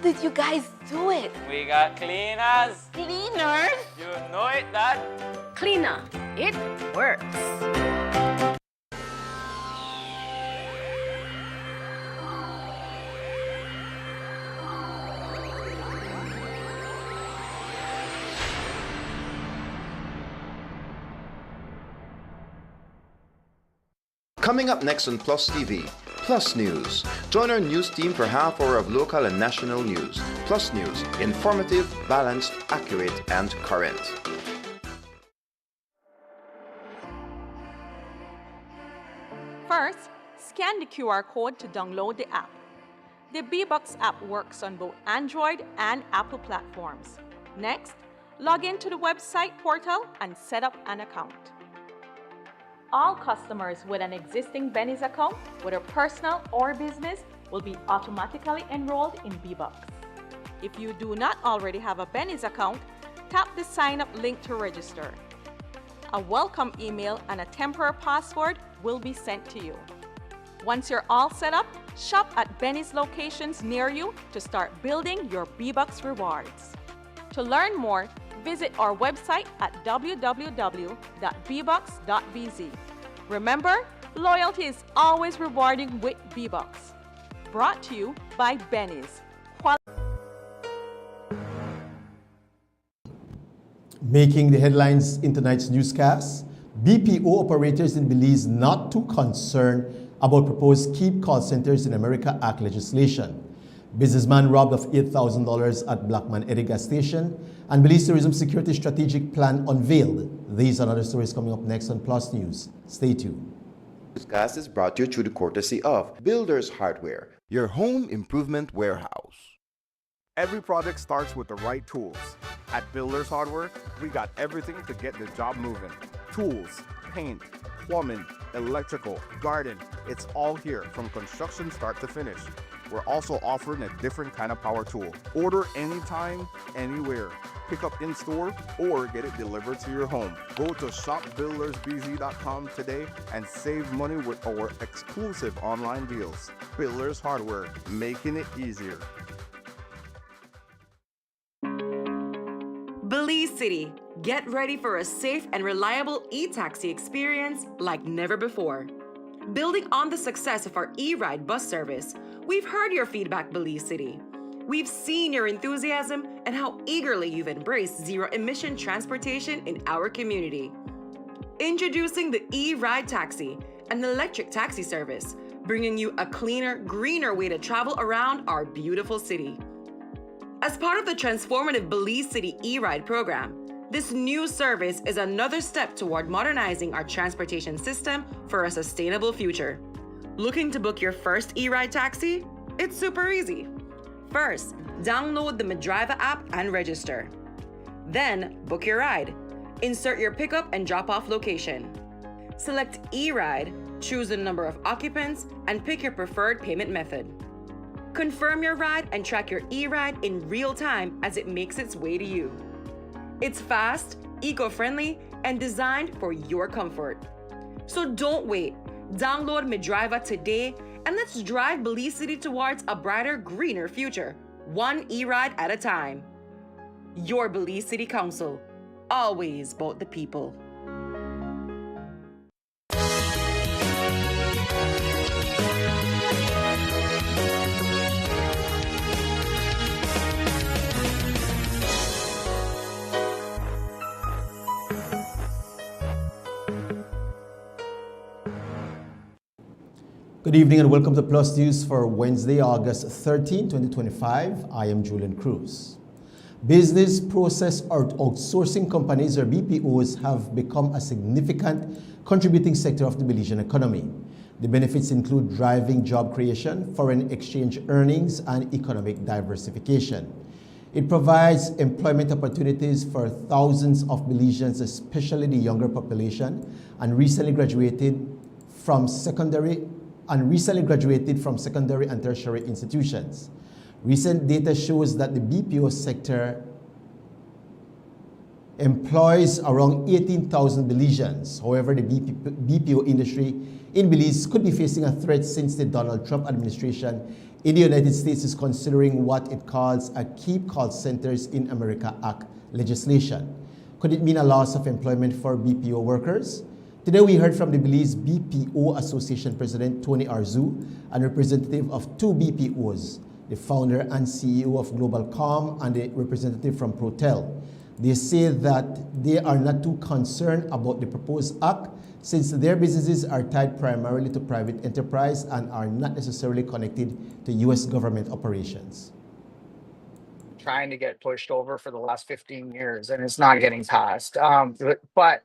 did you guys do it? We got cleaners. Cleaners? You know it, Dad. Cleaner. It works. Coming up next on Plus TV, Plus News. Join our news team for half hour of local and national news. Plus News, informative, balanced, accurate, and current. First, scan the QR code to download the app. The bBox app works on both Android and Apple platforms. Next, log into the website portal and set up an account. All customers with an existing Benny's account, whether personal or business, will be automatically enrolled in bBox. If you do not already have a Benny's account, tap the sign up link to register. A welcome email and a temporary password will be sent to you. Once you're all set up, shop at Benny's locations near you to start building your bBox rewards. To learn more, visit our website at www.bbox.bz. Remember, loyalty is always rewarding with bBox. Brought to you by Benny's. Making the headlines in tonight's newscast, BPO operators in Belize not too concerned about proposed Keep Call Centers in America Act legislation. Businessman robbed of $8,000 at Blackman Eddy gas station, and Belize Tourism Security Strategic Plan unveiled. These and other stories coming up next on Plus News. Stay tuned. Newscast is brought to you through the courtesy of Builders Hardware, your home improvement warehouse. Every project starts with the right tools. At Builders Hardware, we got everything to get the job moving. Tools, paint, plumbing, electrical, garden, it's all here from construction start to finish. We're also offering a different kind of power tool. Order anytime, anywhere. Pick up in store or get it delivered to your home. Go to shopbuildersbz.com today and save money with our exclusive online deals. Builders Hardware, making it easier. Belize City, get ready for a safe and reliable e-taxi experience like never before. Building on the success of our e-ride bus service, we've heard your feedback, Belize City. We've seen your enthusiasm and how eagerly you've embraced zero-emission transportation in our community. Introducing the e-ride taxi, an electric taxi service, bringing you a cleaner, greener way to travel around our beautiful city. As part of the transformative Belize City e-ride program, this new service is another step toward modernizing our transportation system for a sustainable future. Looking to book your first e-ride taxi? It's super easy. First, download the Medriva app and register. Then, book your ride. Insert your pickup and drop-off location. Select e-ride, choose the number of occupants, and pick your preferred payment method. Confirm your ride and track your e-ride in real time as it makes its way to you. It's fast, eco-friendly, and designed for your comfort. So don't wait. Download Medriva today and let's drive Belize City towards a brighter, greener future, one e-ride at a time. Your Belize City Council, always about the people. Good evening and welcome to Plus News for Wednesday, August 13, 2025. I am Julian Cruz. Business process outsourcing companies, or BPOs, have become a significant contributing sector of the Belizean economy. The benefits include driving job creation, foreign exchange earnings, and economic diversification. It provides employment opportunities for thousands of Belizeans, especially the younger population, and recently graduated from secondary and tertiary institutions. Recent data shows that the BPO sector employs around 18,000 Belizeans. However, the BPO industry in Belize could be facing a threat since the Donald Trump administration in the United States is considering what it calls a Keep Call Centers in America Act legislation. Could it mean a loss of employment for BPO workers? Today we heard from the Belize BPO Association President Tony Arzu and representative of two BPOs, the founder and CEO of Globalcom and the representative from Protel. They say that they are not too concerned about the proposed act since their businesses are tied primarily to private enterprise and are not necessarily connected to U.S. government operations. Trying to get pushed over for the last 15 years and it's not getting passed. But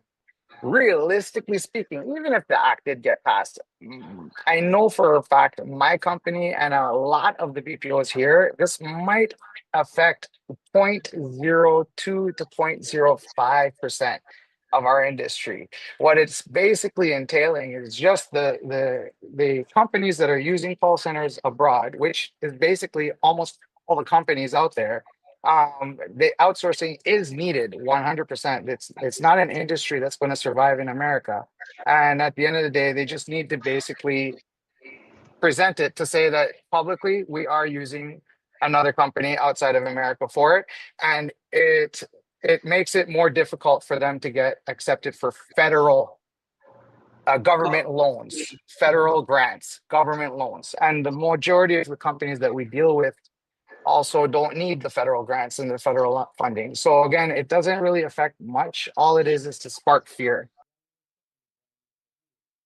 realistically speaking, even if the act did get passed, I know for a fact my company and a lot of the BPOs here, this might affect 0.02 to 0.05% of our industry. What it's basically entailing is just the companies that are using call centers abroad, which is basically almost all the companies out there. The outsourcing is needed 100%. It's not an industry that's going to survive in America. And at the end of the day, they just need to basically present it to say that publicly we are using another company outside of America for it. And it makes it more difficult for them to get accepted for federal government loans, federal grants, government loans. And the majority of the companies that we deal with also don't need the federal grants and the federal funding. So again, it doesn't really affect much. All it is to spark fear.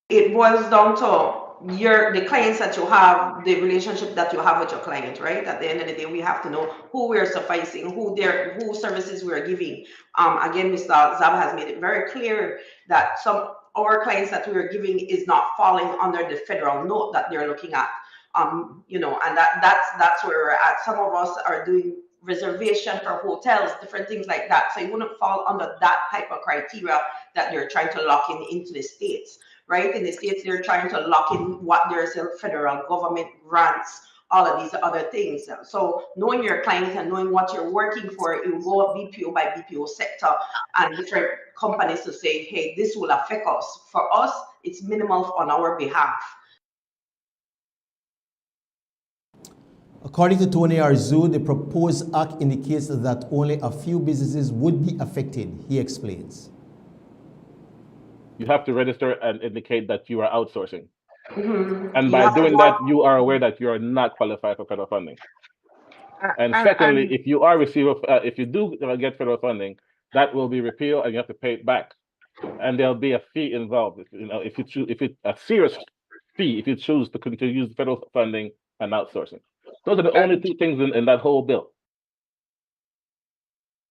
It boils down to the clients that you have, the relationship that you have with your client, right? At the end of the day, we have to know who we're sufficing, who services we're giving. Again, Mr. Zab has made it very clear that our clients that we're giving is not falling under the federal note that they're looking at. And that's where we're at. Some of us are doing reservation for hotels, different things like that. So it wouldn't fall under that type of criteria that they're trying to lock into the States. Right? In the States, they're trying to lock in what there's federal government grants, all of these other things. So knowing your client and knowing what you're working for, it will go BPO by BPO sector and different companies to say, hey, this will affect us. For us, it's minimal on our behalf. According to Tony Arzu, the proposed act indicates that only a few businesses would be affected, he explains. You have to register and indicate that you are outsourcing. Mm-hmm. And by doing that, you are aware that you are not qualified for federal funding. And secondly, if you are if you do get federal funding, that will be repealed and you have to pay it back. And there'll be a fee involved. If you choose, a serious fee if you choose to use federal funding and outsourcing. Those are the only two things in that whole bill.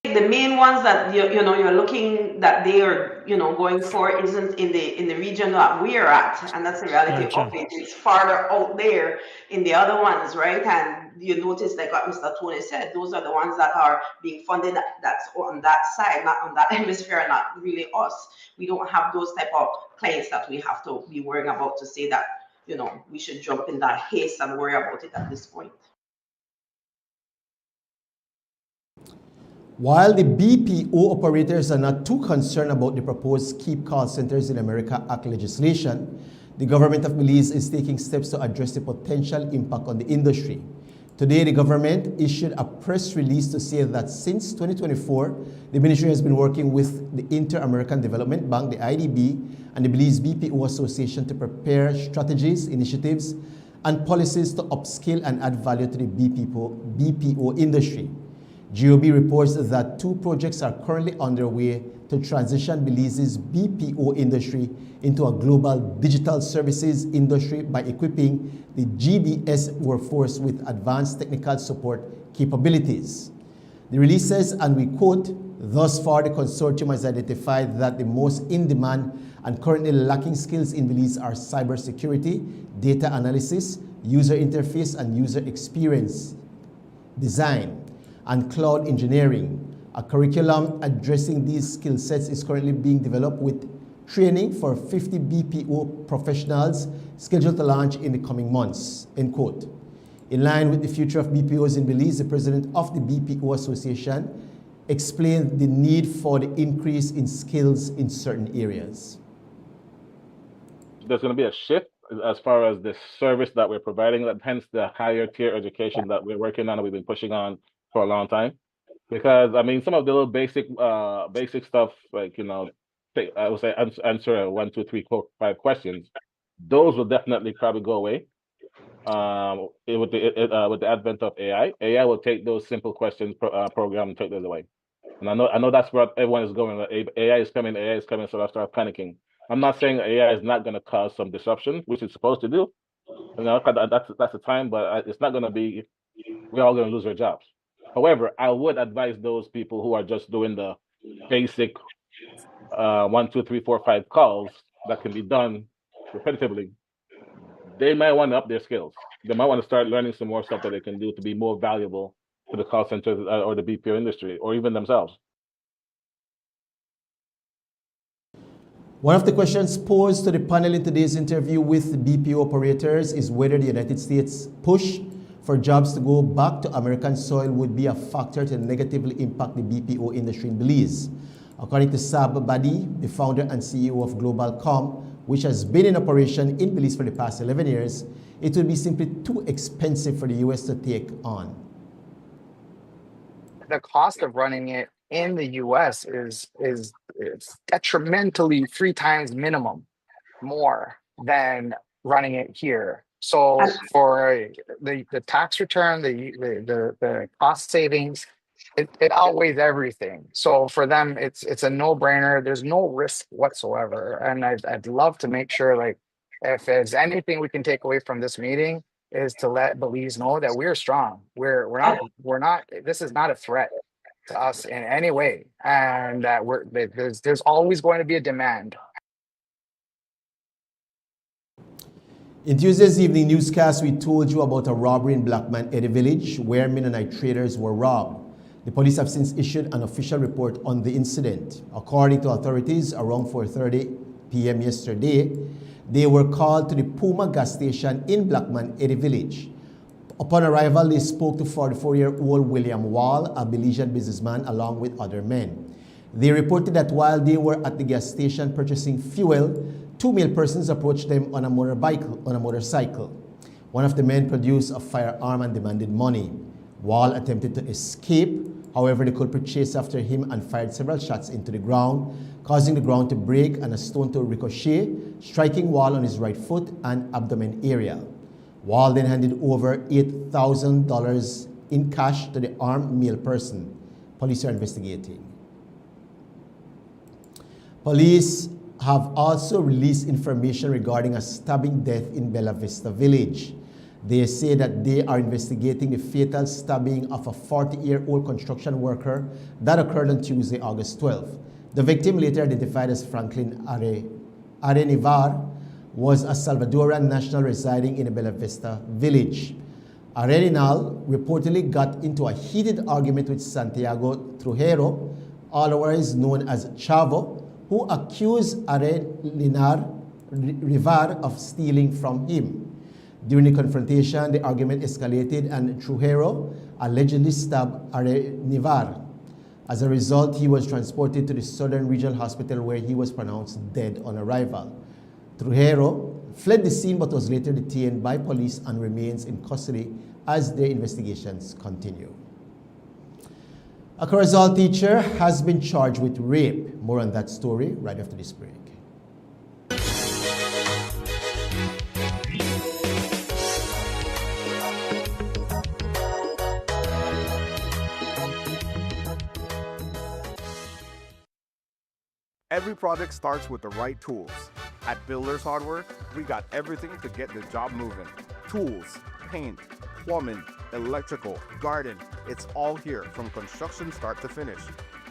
The main ones that you're looking that they are going for isn't in the region that we're at, and that's the reality of it. It's farther out there in the other ones, right? And you notice, like what Mr. Tony said, those are the ones that are being funded. That's on that side, not on that hemisphere, not really us. We don't have those type of clients that we have to be worrying about to say that we should jump in that haste and worry about it at this point. While the BPO operators are not too concerned about the proposed Keep Call Centers in America Act legislation, the government of Belize is taking steps to address the potential impact on the industry. Today, the government issued a press release to say that since 2024, the ministry has been working with the Inter-American Development Bank, the IDB, and the Belize BPO Association to prepare strategies, initiatives, and policies to upskill and add value to the BPO industry. GOB reports that two projects are currently underway to transition Belize's BPO industry into a global digital services industry by equipping the GBS workforce with advanced technical support capabilities. The release says, and we quote, "Thus far, the consortium has identified that the most in-demand and currently lacking skills in Belize are cybersecurity, data analysis, user interface and user experience design, and cloud engineering. A curriculum addressing these skill sets is currently being developed with training for 50 BPO professionals scheduled to launch in the coming months," end quote. In line with the future of BPOs in Belize, the president of the BPO Association explained the need for the increase in skills in certain areas. There's going to be a shift as far as the service that we're providing, that hence the higher tier education that we're working on and we've been pushing on for a long time. Because I mean, some of the little basic stuff, like I would say answer 1, 2, 3, 4, 5 questions. Those will definitely probably go away. With the advent of AI will take those simple questions program and take those away. And I know that's where everyone is going. AI is coming, so I start panicking. I'm not saying AI is not going to cause some disruption, which it's supposed to do. That's the time, but it's not going to be. We're all going to lose our jobs. However, I would advise those people who are just doing the basic 1, 2, 3, 4, 5 calls that can be done repetitively. They might want to up their skills. They might want to start learning some more stuff that they can do to be more valuable to the call centers or the BPO industry, or even themselves. One of the questions posed to the panel in today's interview with BPO operators is whether the United States' push for jobs to go back to American soil would be a factor to negatively impact the BPO industry in Belize. According to Sab Badi, the founder and CEO of Globalcom, which has been in operation in Belize for the past 11 years, it would be simply too expensive for the U.S. to take on. The cost of running it in the U.S. is detrimentally 3 times minimum more than running it here. So for the tax return, the cost savings, it outweighs everything. So for them, it's a no-brainer. There's no risk whatsoever. And I'd love to make sure, like, if there's anything we can take away from this meeting, is to let Belize know that we're strong. We're not. This is not a threat to us in any way, and that there's always going to be a demand. In Tuesday's evening newscast, we told you about a robbery in Blackman Eddy Village where Mennonite traders were robbed. The police have since issued an official report on the incident. According to authorities, around 4:30 p.m. yesterday, they were called to the Puma gas station in Blackman Eddy Village. Upon arrival, they spoke to 44-year-old William Wall, a Belizean businessman, along with other men. They reported that while they were at the gas station purchasing fuel, 2 male persons approached them on a motorcycle. One of the men produced a firearm and demanded money. Wall attempted to escape. However, the culprit chased after him and fired several shots into the ground, causing the ground to break and a stone to ricochet, striking Wall on his right foot and abdomen area. Wall then handed over $8,000 in cash to the armed male person. Police are investigating. Police have also released information regarding a stabbing death in Bella Vista Village. They say that they are investigating the fatal stabbing of a 40-year-old construction worker that occurred on Tuesday, August 12th. The victim, later identified as Franklin Arenivar, was a Salvadoran national residing in the Bella Vista Village. Areninal reportedly got into a heated argument with Santiago Trujero, otherwise known as Chavo, who accused Areninar Rivar of stealing from him. During the confrontation, the argument escalated and Trujero allegedly stabbed Arenivar. As a result, he was transported to the Southern Regional Hospital where he was pronounced dead on arrival. Trujero fled the scene but was later detained by police and remains in custody as their investigations continue. A Corozal teacher has been charged with rape. More on that story right after this break. Every project starts with the right tools. At Builders Hardware, we got everything to get the job moving. Tools, paint, plumbing, electrical, garden, it's all here from construction start to finish.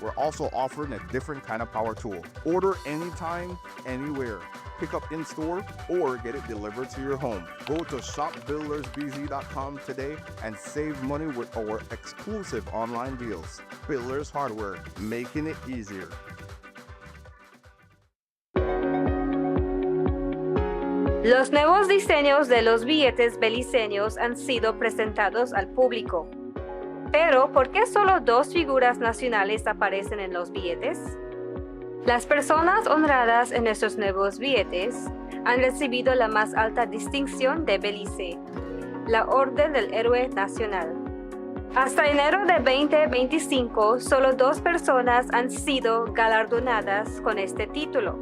We're also offering a different kind of power tool. Order anytime, anywhere. Pick up in store or get it delivered to your home. Go to shopbuildersbz.com today and save money with our exclusive online deals. Builders Hardware, making it easier. Los nuevos diseños de los billetes beliceños han sido presentados al público. Pero, ¿por qué solo 2 figuras nacionales aparecen en los billetes? Las personas honradas en estos nuevos billetes han recibido la más alta distinción de Belice, la Orden del Héroe Nacional. Hasta enero de 2025, solo 2 personas han sido galardonadas con este título.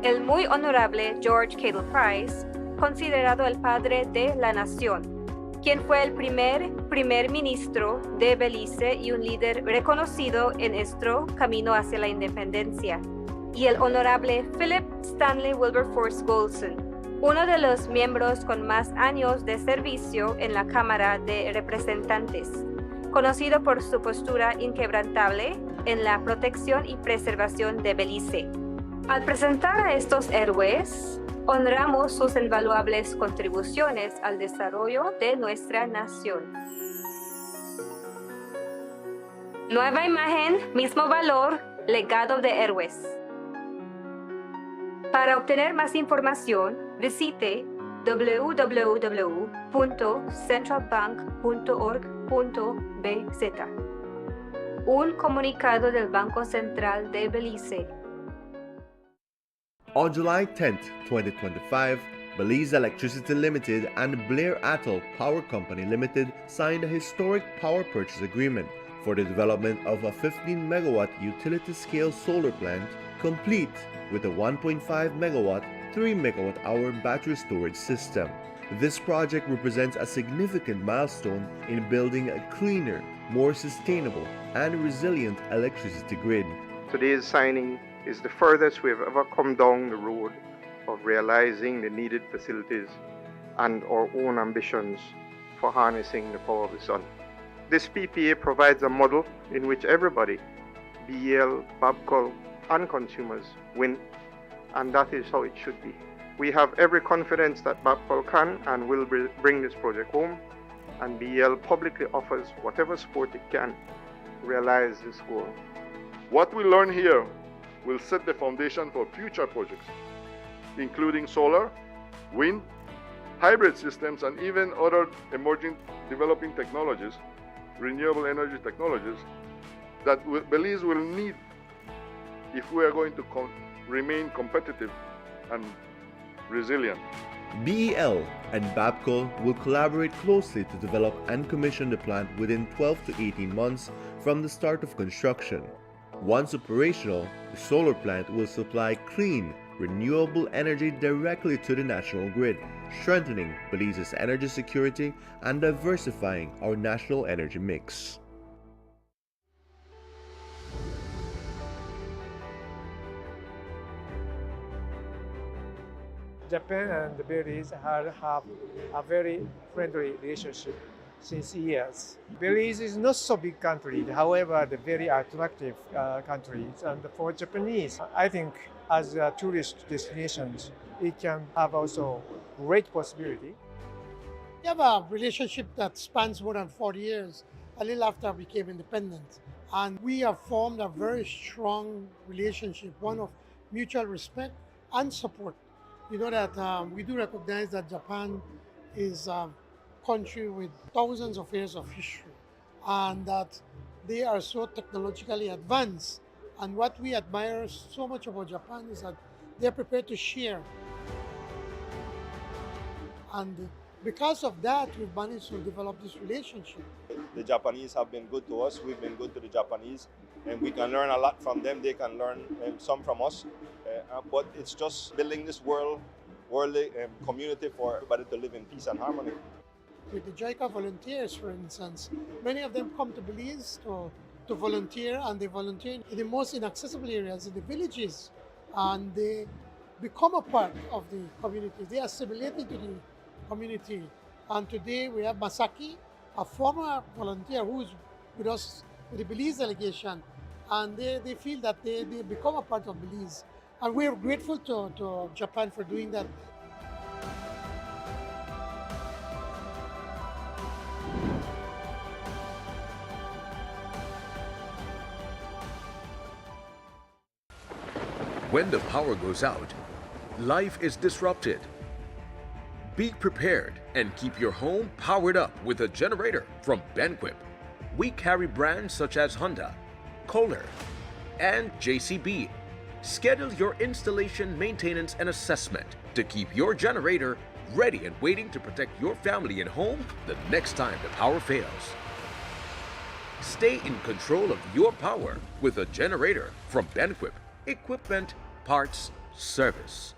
El muy honorable George Cattle Price, considerado el padre de la nación, quien fue el primer ministro de Belice y un líder reconocido en nuestro camino hacia la independencia, y el honorable Philip Stanley Wilberforce Golson, uno de los miembros con más años de servicio en la Cámara de Representantes, conocido por su postura inquebrantable en la protección y preservación de Belice. Al presentar a estos héroes, honramos sus invaluables contribuciones al desarrollo de nuestra nación. Nueva imagen, mismo valor, legado de héroes. Para obtener más información, visite www.centralbank.org.bz. Un comunicado del Banco Central de Belice. On July 10, 2025, Belize Electricity Limited and Blair Atoll Power Company Limited signed a historic power purchase agreement for the development of a 15-megawatt utility-scale solar plant, complete with a 1.5 megawatt, 3 megawatt-hour battery storage system. This project represents a significant milestone in building a cleaner, more sustainable, and resilient electricity grid. Today's signing is the furthest we've ever come down the road of realizing the needed facilities and our own ambitions for harnessing the power of the sun. This PPA provides a model in which everybody, BEL, Babcock, and consumers win, and that is how it should be. We have every confidence that Babcock can and will bring this project home, and BEL publicly offers whatever support it can to realize this goal. What we learn here will set the foundation for future projects, including solar, wind, hybrid systems, and even other emerging developing technologies, renewable energy technologies, that Belize will need if we are going to remain competitive and resilient. BEL and Babco will collaborate closely to develop and commission the plant within 12 to 18 months from the start of construction. Once operational, the solar plant will supply clean, renewable energy directly to the national grid, strengthening Belize's energy security and diversifying our national energy mix. Japan and Belize have a very friendly relationship since years. Belize is not so big country, however, the very attractive country. And for Japanese, I think as a tourist destination, it can have also great possibility. We have a relationship that spans more than 40 years, a little after we became independent. And we have formed a very strong relationship, one of mutual respect and support. You know that we do recognize that Japan is a country with thousands of years of history and that they are so technologically advanced. And what we admire so much about Japan is that they're prepared to share. And because of that, we've managed to develop this relationship. The Japanese have been good to us, we've been good to the Japanese, and we can learn a lot from them, they can learn some from us. But it's just building this worldly community for everybody to live in peace and harmony. With the JICA volunteers, for instance, many of them come to Belize to volunteer, and they volunteer in the most inaccessible areas, in the villages, and they become a part of the community. They assimilate into the community. And today we have Masaki, a former volunteer who is with us with the Belize delegation, and they feel that they become a part of Belize. And we're grateful to Japan for doing that. When the power goes out, life is disrupted. Be prepared and keep your home powered up with a generator from Benquip. We carry brands such as Honda, Kohler, and JCB, Schedule your installation, maintenance, and assessment to keep your generator ready and waiting to protect your family and home the next time the power fails. Stay in control of your power with a generator from Benquip Equipment Parts Service.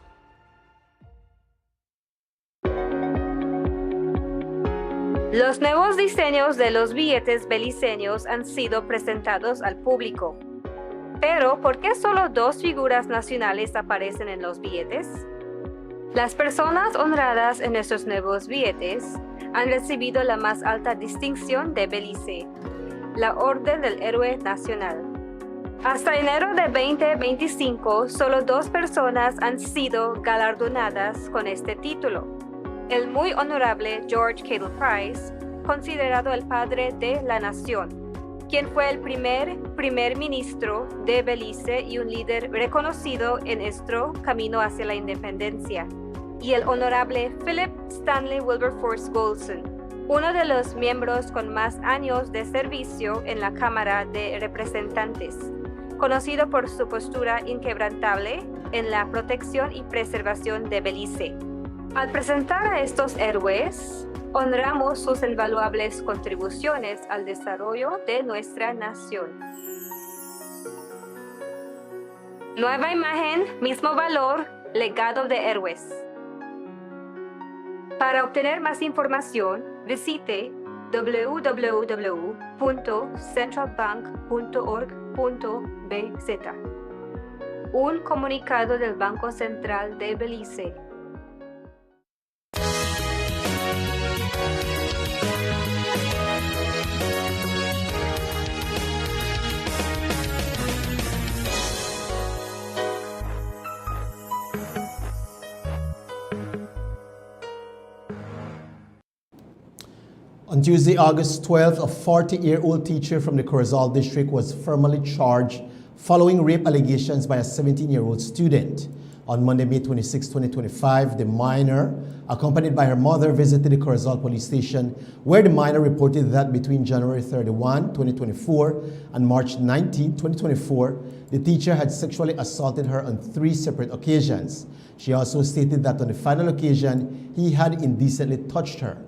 Los nuevos diseños de los billetes beliceños han sido presentados al público. Pero, ¿por qué solo 2 figuras nacionales aparecen en los billetes? Las personas honradas en estos nuevos billetes han recibido la más alta distinción de Belice, la Orden del Héroe Nacional. Hasta enero de 2025, solo 2 personas han sido galardonadas con este título. El muy honorable George Cattle Price, considerado el padre de la nación, quien fue el primer ministro de Belice y un líder reconocido en nuestro camino hacia la independencia, y el honorable Philip Stanley Wilberforce Golson, uno de los miembros con más años de servicio en la Cámara de Representantes, conocido por su postura inquebrantable en la protección y preservación de Belice. Al presentar a estos héroes, honramos sus invaluables contribuciones al desarrollo de nuestra nación. Nueva imagen, mismo valor, legado de héroes. Para obtener más información, visite www.centralbank.org.bz. Un comunicado del Banco Central de Belice. On Tuesday, August 12th, a 40-year-old teacher from the Corozal district was formally charged following rape allegations by a 17-year-old student. On Monday, May 26, 2025, the minor, accompanied by her mother, visited the Corozal police station, where the minor reported that between January 31, 2024 and March 19, 2024, the teacher had sexually assaulted her on 3 separate occasions. She also stated that on the final occasion, he had indecently touched her.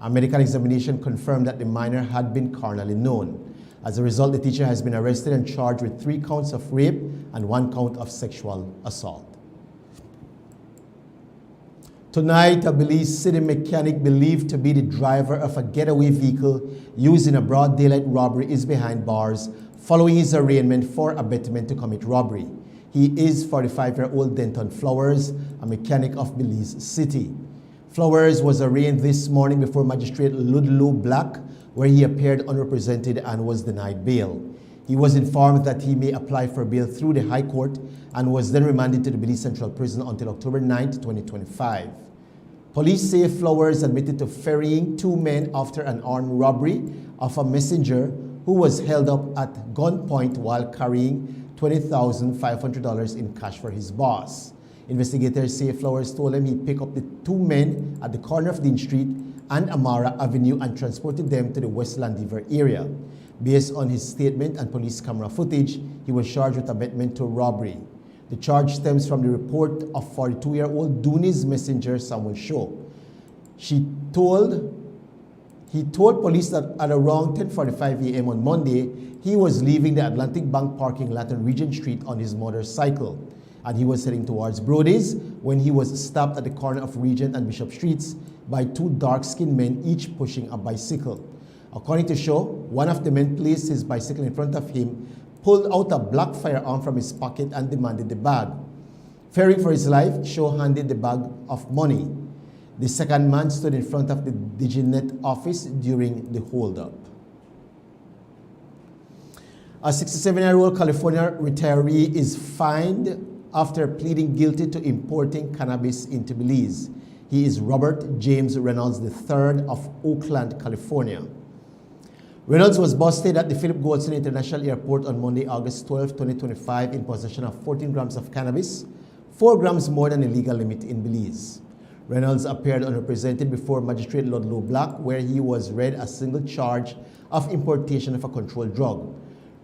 A medical examination confirmed that the minor had been carnally known. As a result, the teacher has been arrested and charged with 3 counts of rape and 1 count of sexual assault. Tonight, a Belize City mechanic believed to be the driver of a getaway vehicle used in a broad daylight robbery is behind bars following his arraignment for abetment to commit robbery. He is 45-year-old Denton Flowers, a mechanic of Belize City. Flowers was arraigned this morning before Magistrate Ludlow Black, where he appeared unrepresented and was denied bail. He was informed that he may apply for bail through the High Court and was then remanded to the Belize Central Prison until October 9, 2025. Police say Flowers admitted to ferrying 2 men after an armed robbery of a messenger who was held up at gunpoint while carrying $20,500 in cash for his boss. Investigators say Flowers told him he'd pick up the 2 men at the corner of Dean Street and Amara Avenue and transported them to the West Landiver area. Based on his statement and police camera footage, he was charged with abetment to robbery. The charge stems from the report of 42-year-old Dooney's messenger Samuel Shaw. He told police that at around 10:45 a.m. on Monday, he was leaving the Atlantic Bank parking lot on Regent Street on his motorcycle, and he was heading towards Brody's when he was stopped at the corner of Regent and Bishop Streets by 2 dark-skinned men, each pushing a bicycle. According to Shaw, one of the men placed his bicycle in front of him, pulled out a black firearm from his pocket and demanded the bag. Fearing for his life, Shaw handed the bag of money. The second man stood in front of the Diginet office during the holdup. A 67-year-old California retiree is fined after pleading guilty to importing cannabis into Belize. He is Robert James Reynolds III of Oakland, California. Reynolds was busted at the Philip Goldson International Airport on Monday, August 12, 2025 in possession of 14 grams of cannabis, 4 grams more than the legal limit in Belize. Reynolds appeared unrepresented before Magistrate Ludlow Black, where he was read a single charge of importation of a controlled drug.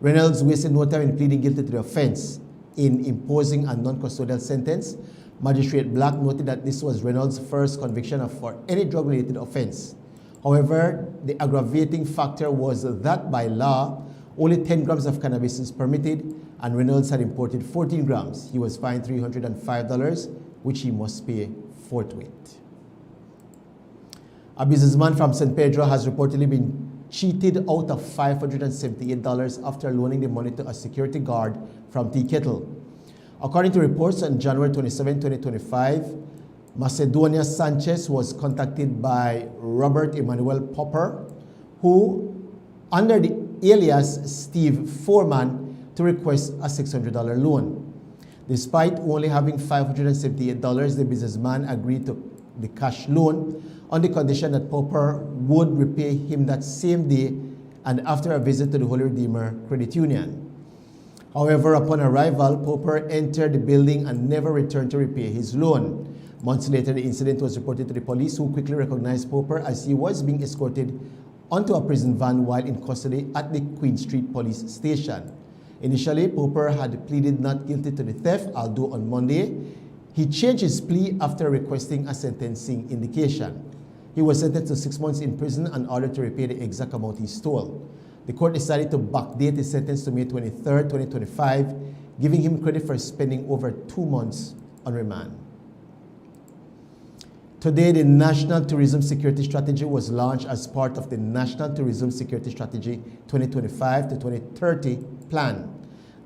Reynolds wasted no time in pleading guilty to the offense. in imposing a non-custodial sentence. Magistrate Black noted that this was Reynolds' first conviction for any drug-related offense. However, the aggravating factor was that by law, only 10 grams of cannabis is permitted, and Reynolds had imported 14 grams. He was fined $305, which he must pay forthwith. A businessman from San Pedro has reportedly been cheated out of $578 after loaning the money to a security guard from Tea Kettle. According to reports on January 27, 2025, Macedonia Sanchez was contacted by Robert Emmanuel Popper, who, under the alias Steve Foreman, to request a $600 loan. Despite only having $578, the businessman agreed to the cash loan on the condition that Popper would repay him that same day and after a visit to the Holy Redeemer Credit Union. However, upon arrival, Popper entered the building and never returned to repay his loan. Months later, the incident was reported to the police, who quickly recognized Popper as he was being escorted onto a prison van while in custody at the Queen Street Police Station. Initially, Popper had pleaded not guilty to the theft, although on Monday, he changed his plea after requesting a sentencing indication. He was sentenced to 6 months in prison and ordered to repay the exact amount he stole. The court decided to backdate his sentence to May 23, 2025, giving him credit for spending over 2 months on remand. Today, the National Tourism Security Strategy was launched as part of the National Tourism Security Strategy 2025 to 2030 plan.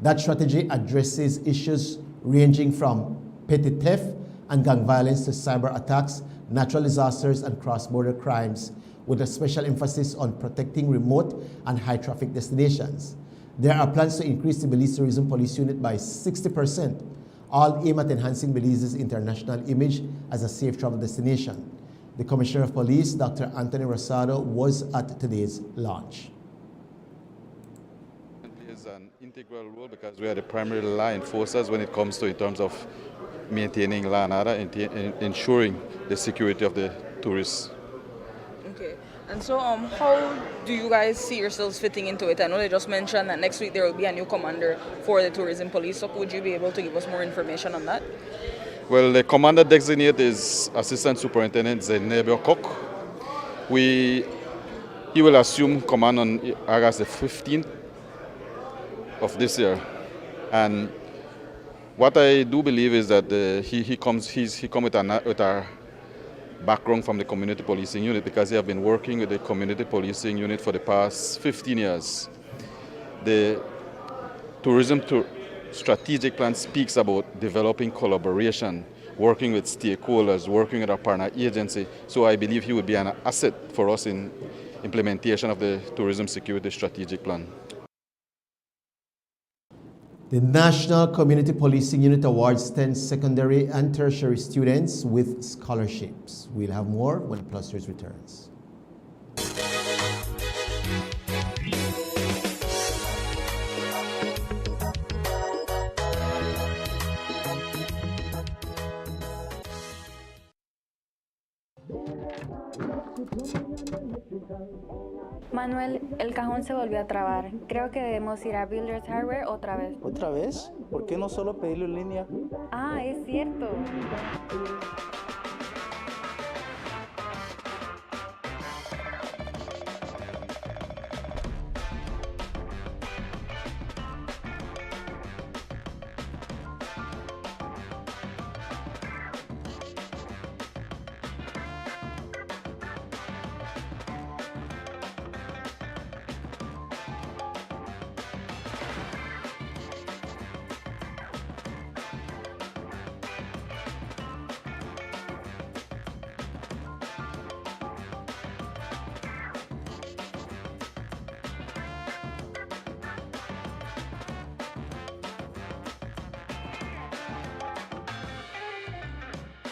That strategy addresses issues ranging from petty theft and gang violence to cyber attacks, natural disasters, and cross-border crimes, with a special emphasis on protecting remote and high-traffic destinations. There are plans to increase the Belize Tourism Police Unit by 60%, all aimed at enhancing Belize's international image as a safe travel destination. The Commissioner of Police, Dr. Anthony Rosado, was at today's launch. It is an integral role because we are the primary law enforcers when it comes to in terms of maintaining law and order, ensuring the security of the tourists. Okay, and so how do you guys see yourselves fitting into it? I know they just mentioned that next week there will be a new commander for the tourism police, so would you be able to give us more information on that? Well, the commander designate is Assistant Superintendent Zenebio Cook. He will assume command on August the 15th of this year, and what I do believe is that he comes with a background from the community policing unit because he have been working with the community policing unit for the past 15 years. The tourism strategic plan speaks about developing collaboration, working with stakeholders, working with our partner agency. So I believe he would be an asset for us in implementation of the tourism security strategic plan. The National Community Policing Unit awards 10 secondary and tertiary students with scholarships. We'll have more when Plus News returns. Manuel, el cajón se volvió a trabar. Creo que debemos ir a Builders Hardware otra vez. ¿Otra vez? ¿Por qué no solo pedirlo en línea? Ah, es cierto.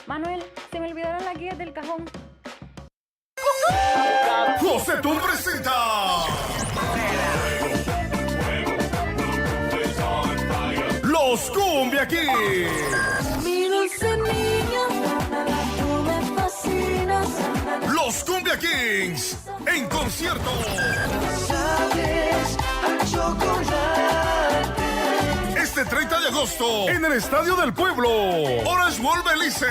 Manuel, se me olvidaron las guías del cajón. Josetón presenta Los Cumbia Kings. Mi dulce niña, tú me fascinas. Los Cumbia Kings en concierto. Sabes a chocolate. este 30 de agosto en el Estadio del Pueblo. Orange World Belice.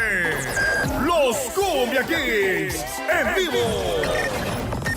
Los Cumbia Kings en vivo.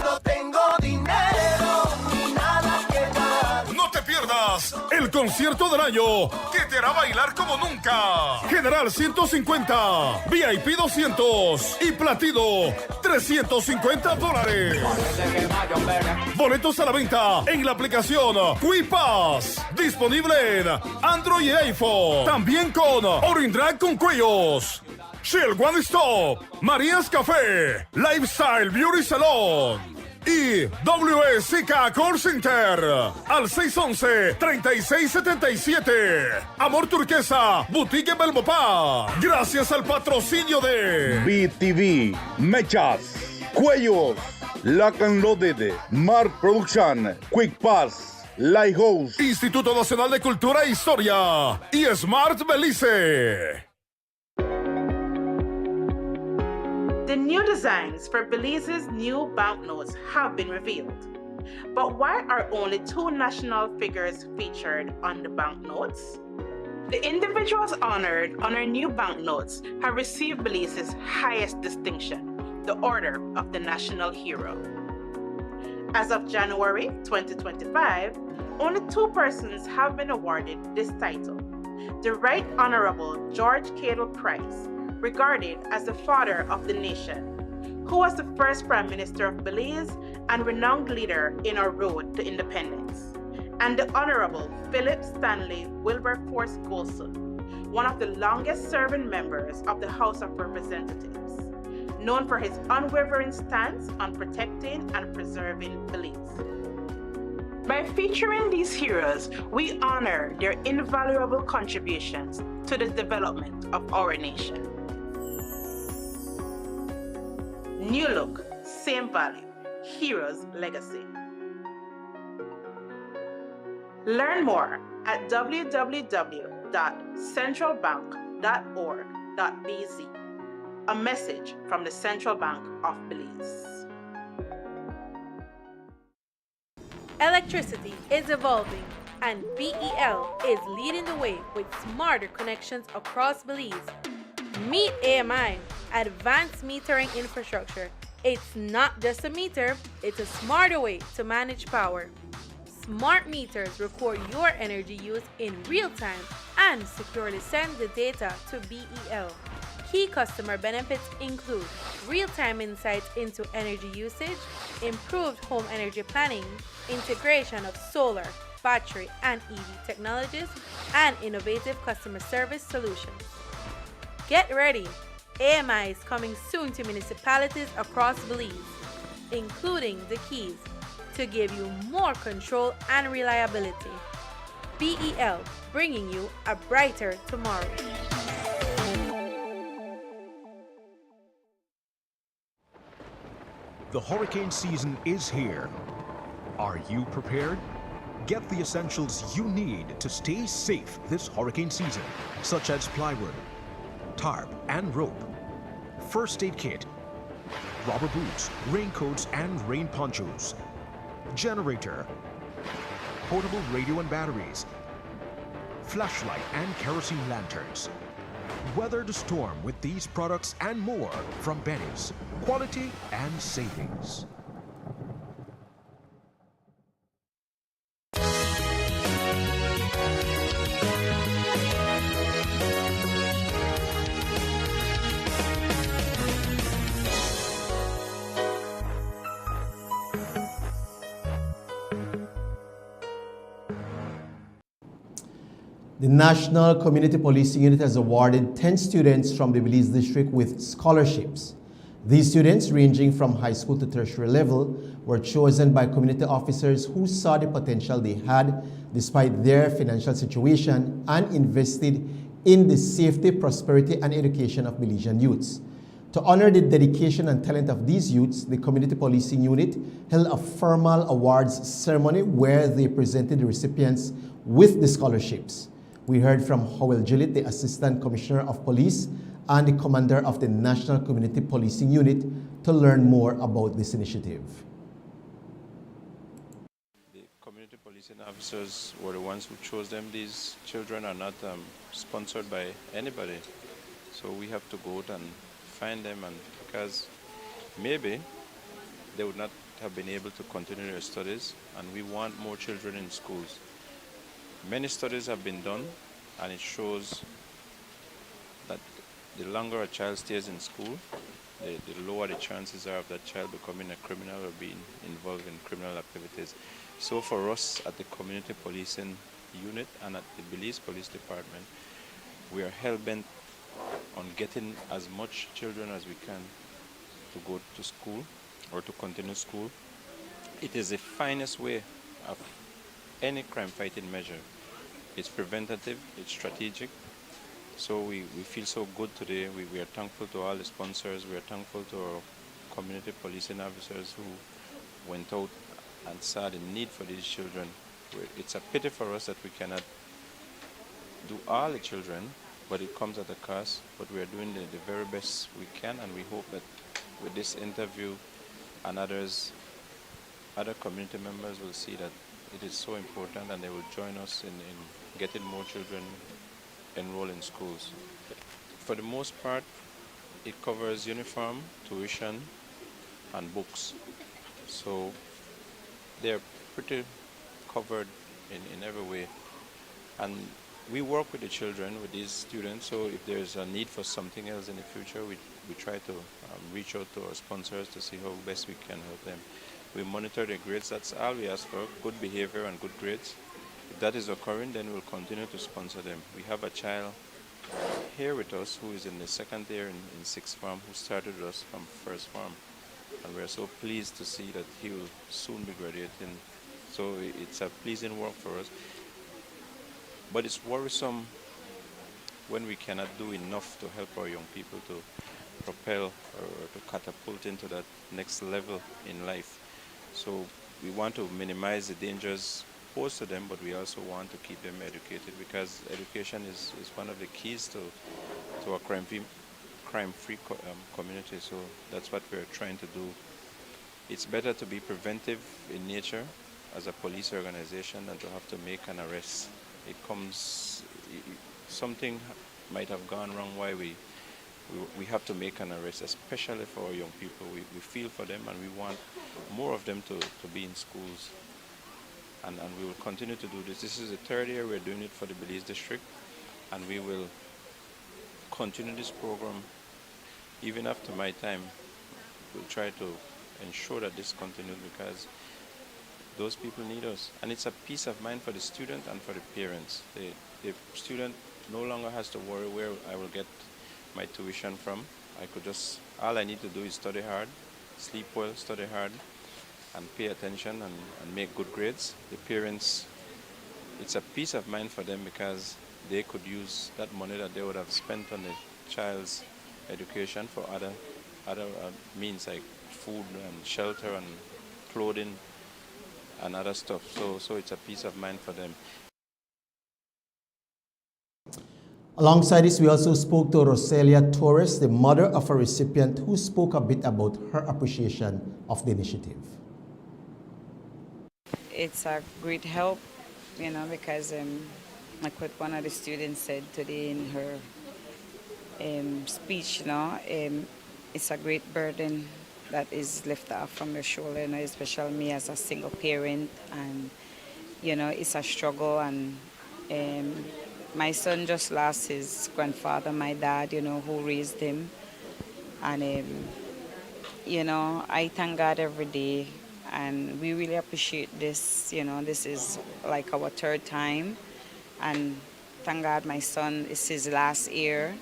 No tengo dinero ni nada que dar. No te pierdas el concierto del año que te hará bailar como nunca. General 150, VIP 200 y Platino $350. Boletos a la venta en la aplicación QuiPass, disponible en Android y iPhone. También con Orange Drag con cuellos, Shell One Stop, María's Café, Lifestyle Beauty Salon y WSK Call Center al 611-3677. Amor Turquesa, Boutique Belmopá. Gracias al patrocinio de BTV, Mechas, Cuellos, Lock and Loaded, Mark Production, Quick Pass, Lighthouse, Instituto Nacional de Cultura e Historia y Smart Belice. The new designs for Belize's new banknotes have been revealed. But why are only 2 national figures featured on the banknotes? The individuals honored on our new banknotes have received Belize's highest distinction, the Order of the National Hero. As of January 2025, only 2 persons have been awarded this title. The Right Honorable George Cadle Price, regarded as the father of the nation, who was the first Prime Minister of Belize and renowned leader in our road to independence, and the Honorable Philip Stanley Wilberforce Golson, one of the longest-serving members of the House of Representatives, known for his unwavering stance on protecting and preserving Belize. By featuring these heroes, we honor their invaluable contributions to the development of our nation. New look, same value, Heroes Legacy. Learn more at www.centralbank.org.bz. A message from the Central Bank of Belize. Electricity is evolving, and BEL is leading the way with smarter connections across Belize. Meet AMI, Advanced Metering Infrastructure. It's not just a meter, it's a smarter way to manage power. Smart meters record your energy use in real time and securely send the data to BEL. Key customer benefits include real-time insights into energy usage, improved home energy planning, integration of solar, battery, and EV technologies, and innovative customer service solutions. Get ready! AMI is coming soon to municipalities across Belize, including the Keys, to give you more control and reliability. BEL, bringing you a brighter tomorrow. The hurricane season is here. Are you prepared? Get the essentials you need to stay safe this hurricane season, such as plywood, tarp and rope, first aid kit, rubber boots, raincoats and rain ponchos, generator, portable radio and batteries, flashlight and kerosene lanterns. Weather the storm with these products and more from Benny's. Quality and savings. The National Community Policing Unit has awarded 10 students from the Belize District with scholarships. These students, ranging from high school to tertiary level, were chosen by community officers who saw the potential they had despite their financial situation and invested in the safety, prosperity, and education of Belizean youths. To honor the dedication and talent of these youths, the Community Policing Unit held a formal awards ceremony where they presented the recipients with the scholarships. We heard from Howell Gillett, the Assistant Commissioner of Police and the Commander of the National Community Policing Unit, to learn more about this initiative. The Community Policing policing officers were the ones who chose them. These children are not sponsored by anybody. So we have to go out and find them, and because maybe they would not have been able to continue their studies, and we want more children in schools. Many studies have been done, and it shows that the longer a child stays in school, the lower the chances are of that child becoming a criminal or being involved in criminal activities. So for us at the community policing unit and at the Belize Police Department, we are hell-bent on getting as much children as we can to go to school or to continue school. It is the finest way of any crime fighting measure. It's preventative, it's strategic. So we feel so good today. We are thankful to all the sponsors. We are thankful to our community policing officers who went out and saw the need for these children. It's a pity for us that we cannot do all the children, but it comes at a cost. But we are doing the very best we can, and we hope that with this interview and other community members will see that it is so important, and they will join us in getting more children enrolled in schools. For the most part, it covers uniform, tuition, and books. So they're pretty covered in every way. And we work with the children, with these students, so if there's a need for something else in the future, we try to reach out to our sponsors to see how best we can help them. We monitor their grades. That's all we ask for, good behavior and good grades. If that is occurring, then we'll continue to sponsor them. We have a child here with us who is in the second year in sixth form, who started with us from first form. And we're so pleased to see that he will soon be graduating. So it's a pleasing work for us. But it's worrisome when we cannot do enough to help our young people to propel or to catapult into that next level in life. So we want to minimize the dangers posed to them, but we also want to keep them educated, because education is one of the keys to a crime-free community. So that's what we're trying to do. It's better to be preventive in nature as a police organization than to have to make an arrest. Something might have gone wrong why we have to make an arrest, especially for our young people. We feel for them, and we want more of them to be in schools. And we will continue to do this. This is the third year we're doing it for the Belize district, and we will continue this program even after my time. We'll try to ensure that this continues, because those people need us. And it's a peace of mind for the student and for the parents. The student no longer has to worry where I will get my tuition from. All I need to do is study hard, sleep well, study hard, and pay attention and make good grades. The parents, it's a peace of mind for them, because they could use that money that they would have spent on the child's education for other means like food and shelter and clothing and other stuff. So it's a peace of mind for them. Alongside this, we also spoke to Roselia Torres, the mother of a recipient, who spoke a bit about her appreciation of the initiative. It's a great help, because like what one of the students said today in her speech, it's a great burden that is lifted off from your shoulder, especially me as a single parent, and it's a struggle. And my son just lost his grandfather, my dad, who raised him, and I thank God every day. And we really appreciate this. This is like our third time. And thank God my son is his last year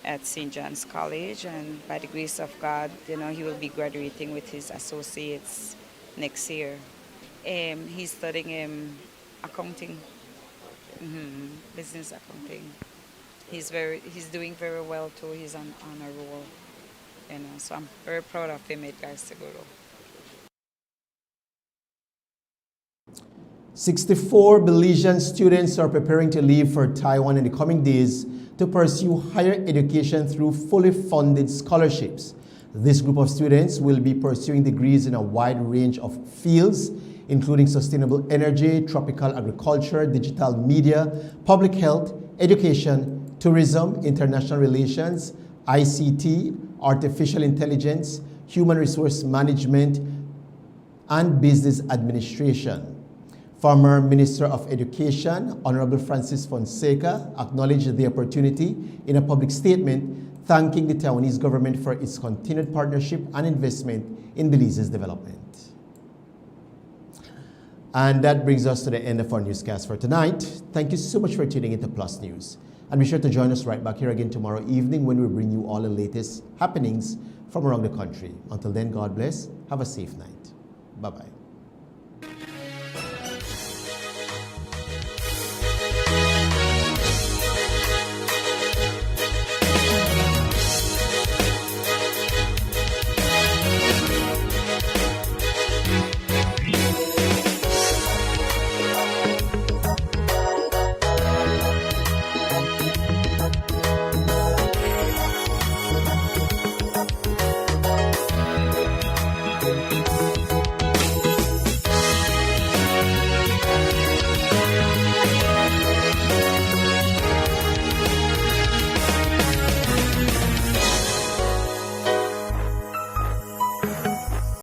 at St. John's College. And by the grace of God, he will be graduating with his associates next year. He's studying accounting, business accounting. He's doing very well too. He's on a roll. So I'm very proud of him at Garceguro. 64 Belizean students are preparing to leave for Taiwan in the coming days to pursue higher education through fully funded scholarships. This group of students will be pursuing degrees in a wide range of fields, including sustainable energy, tropical agriculture, digital media, public health, education, tourism, international relations, ICT, artificial intelligence, human resource management, and business administration. Former Minister of Education, Honorable Francis Fonseca, acknowledged the opportunity in a public statement, thanking the Taiwanese government for its continued partnership and investment in Belize's development. And that brings us to the end of our newscast for tonight. Thank you so much for tuning into Plus News. And be sure to join us right back here again tomorrow evening when we bring you all the latest happenings from around the country. Until then, God bless. Have a safe night. Bye-bye.